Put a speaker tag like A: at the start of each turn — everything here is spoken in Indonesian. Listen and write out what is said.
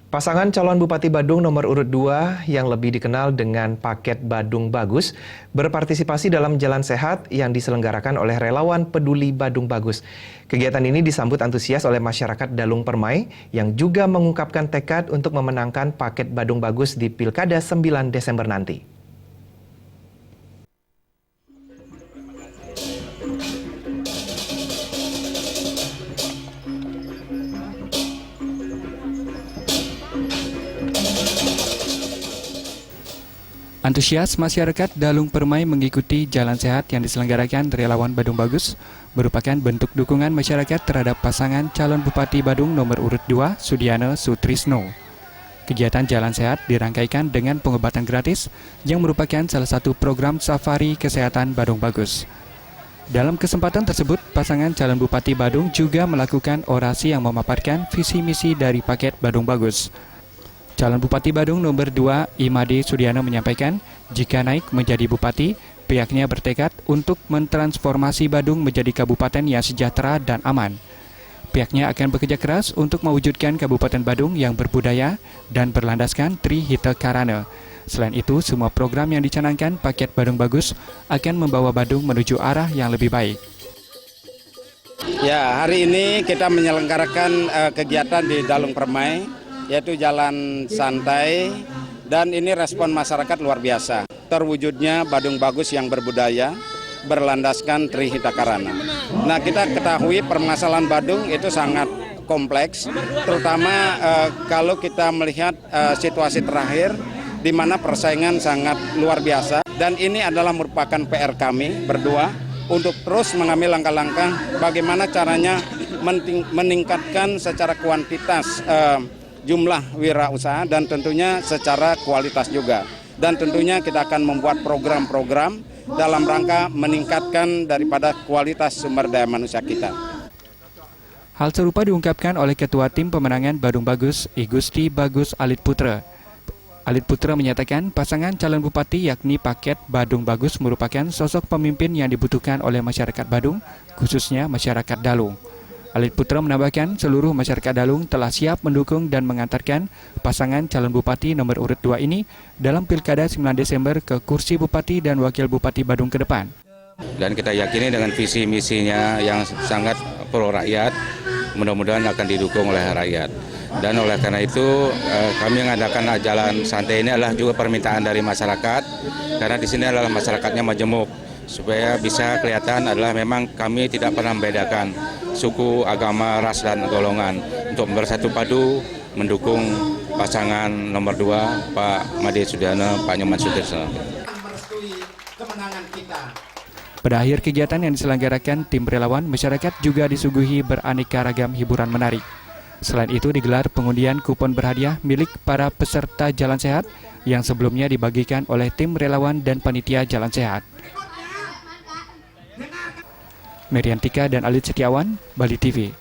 A: Pasangan calon Bupati Badung nomor urut 2 yang lebih dikenal dengan paket Badung Bagus berpartisipasi dalam Jalan Sehat yang diselenggarakan oleh relawan peduli Badung Bagus. Kegiatan ini disambut antusias oleh masyarakat Dalung Permai yang juga mengungkapkan tekad untuk memenangkan paket Badung Bagus di Pilkada 9 Desember nanti.
B: Antusias masyarakat Dalung Permai mengikuti Jalan Sehat yang diselenggarakan relawan Badung Bagus merupakan bentuk dukungan masyarakat terhadap pasangan calon Bupati Badung nomor urut 2 Sudiana Sutrisno. Kegiatan Jalan Sehat dirangkaikan dengan pengobatan gratis yang merupakan salah satu program safari kesehatan Badung Bagus. Dalam kesempatan tersebut, pasangan calon Bupati Badung juga melakukan orasi yang memaparkan visi misi dari paket Badung Bagus. Calon Bupati Badung nomor 2, Imade Sudiana menyampaikan, jika naik menjadi bupati, pihaknya bertekad untuk mentransformasi Badung menjadi kabupaten yang sejahtera dan aman. Pihaknya akan bekerja keras untuk mewujudkan Kabupaten Badung yang berbudaya dan berlandaskan Trihita Karana. Selain itu, semua program yang dicanangkan paket Badung Bagus akan membawa Badung menuju arah yang lebih baik.
C: Ya, hari ini kita menyelenggarakan kegiatan di Dalung Permai, yaitu jalan santai, dan ini respon masyarakat luar biasa. Terwujudnya Badung Bagus yang berbudaya, berlandaskan Trihita Karana. Nah, kita ketahui permasalahan Badung itu sangat kompleks, terutama kalau kita melihat situasi terakhir, di mana persaingan sangat luar biasa, dan ini adalah merupakan PR kami berdua untuk terus mengambil langkah-langkah bagaimana caranya meningkatkan secara kuantitas jumlah wirausaha dan tentunya secara kualitas juga. Dan tentunya kita akan membuat program-program dalam rangka meningkatkan daripada kualitas sumber daya manusia kita.
B: Hal serupa diungkapkan oleh Ketua Tim Pemenangan Badung Bagus, I Gusti Bagus Alit Putra. Alit Putra menyatakan pasangan calon bupati yakni paket Badung Bagus merupakan sosok pemimpin yang dibutuhkan oleh masyarakat Badung, khususnya masyarakat Dalung. Alit Putra menambahkan seluruh masyarakat Dalung telah siap mendukung dan mengantarkan pasangan calon bupati nomor urut 2 ini dalam Pilkada 9 Desember ke kursi bupati dan wakil bupati Badung ke depan.
D: Dan kita yakini dengan visi misinya yang sangat pro rakyat, mudah-mudahan akan didukung oleh rakyat. Dan oleh karena itu kami mengadakan jalan santai ini adalah juga permintaan dari masyarakat, karena di sini adalah masyarakatnya majemuk, supaya bisa kelihatan adalah memang kami tidak pernah membedakan suku, agama, ras, dan golongan untuk bersatu padu mendukung pasangan nomor 2 Pak Imade Sudiana, Pak Nyoman Sutrisno.
B: Pada akhir kegiatan yang diselenggarakan tim relawan, masyarakat juga disuguhi beraneka ragam hiburan menarik. Selain itu digelar pengundian kupon berhadiah milik para peserta Jalan Sehat yang sebelumnya dibagikan oleh tim relawan dan panitia Jalan Sehat. Meriantika dan Alit Setiawan, Bali TV.